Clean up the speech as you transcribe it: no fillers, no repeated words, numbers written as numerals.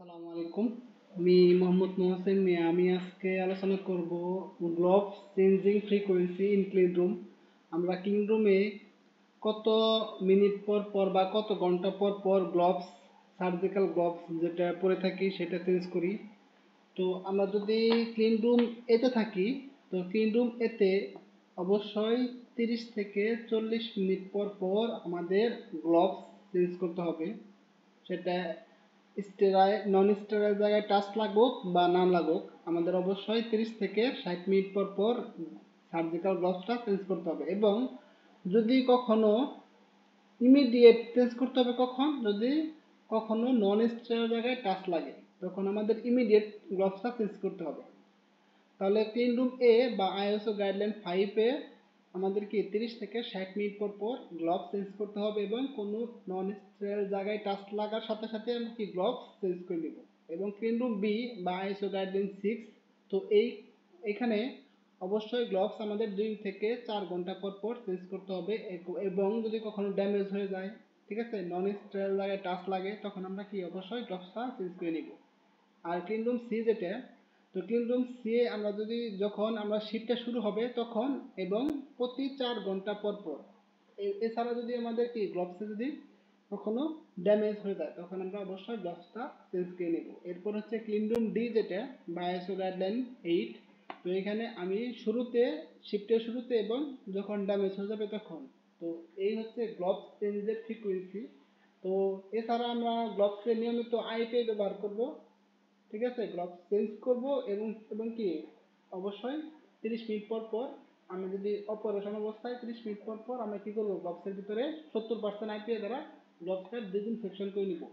আসসালামু আলাইকুম। আমি মোহাম্মদ মোহসেন মিয়া। আমি আজকে আলোচনা করব gloves changing frequency in clean room. আমরা ক্লিন রুমে কত মিনিট পর পর বা কত ঘন্টা পর পর গ্লোভস, সার্জিক্যাল গ্লোভস যেটা পরে থাকি সেটা চেঞ্জ করি। তো আমরা যদি ক্লিন রুম এতে থাকি, তো ক্লিন রুম এতে অবশ্যই 30 থেকে 40 মিনিট পর পর আমাদের গ্লোভস চেঞ্জ করতে হবে। সেটা স্টেরাইল নন স্টেরাইল জায়গায় টাচ লাগুক বা না লাগুক, আমাদের অবশ্যই 30 থেকে 60 মিনিট পর পর সার্জিক্যাল গ্লোভসটা চেঞ্জ করতে হবে। এবং যদি কখনো ইমিডিয়েট চেঞ্জ করতে হবে, কখন যদি কখনো নন স্টেরাইল জায়গায় টাচ লাগে, তখন আমাদের ইমিডিয়েট গ্লোভসটা চেঞ্জ করতে হবে। তাহলে ক্লিন রুম এ বা আইএসও গাইডলাইন 5 এ আমাদের কি 30 থেকে 60 মিনিট পর পর গ্লোভস চেঞ্জ করতে হবে এবং কোনো নন স্টেরাইল জায়গায় টাচ লাগার সাথে সাথে আমরা কি গ্লোভস চেঞ্জ করে নিব। এবং ক্লিন রুম বি বা আইএসও গাইডলাইন 6, তো এখানে অবশ্যই গ্লোভস আমাদের 2 থেকে 4 ঘন্টা পর পর চেঞ্জ করতে হবে। এবং যদি কখনো ড্যামেজ হয়ে যায়, ঠিক আছে, নন স্টেরাইল জায়গায় টাচ লাগে, তখন আমরা কি অবশ্যই গ্লোভসটা চেঞ্জ করে নিব। আর ক্লিন রুম সি যেটা, তো ক্লিন রুম সি এ আমরা যদি যখন আমরা শিফটটা শুরু হবে তখন এবং প্রতি 4 ঘন্টা পর পর, এছাড়া যদি আমাদের কি গ্লোভসে যদি কখনো ড্যামেজ হয়ে যায়, তখন আমরা অবশ্যই গ্লোভসটা চেঞ্জ করে নেব। এরপর হচ্ছে ক্লিন রুম ডি যেটা বা আইএসও গাইডলাইন 8। তো এখানে আমি শুরুতে, শিফটের শুরুতে এবং যখন ড্যামেজ হয়ে যাবে তখন। তো এই হচ্ছে গ্লোভস চেঞ্জের ফ্রিকোয়েন্সি। তো এছাড়া আমরা গ্লোভসে নিয়মিত আইপি ব্যবহার করব, ঠিক আছে, গ্লোভস চেঞ্জ করব এবং এবং কি অবশ্যই 30 মিনিট পর পর, আমি যদি অপারেশন অবস্থায় 30 মিনিট পর পর আমরা কি করব, গ্লোভসের ভিতরে 70% আইপিএ দ্বারা গ্লোভসটা ডিসইনফেকশন করে নিব।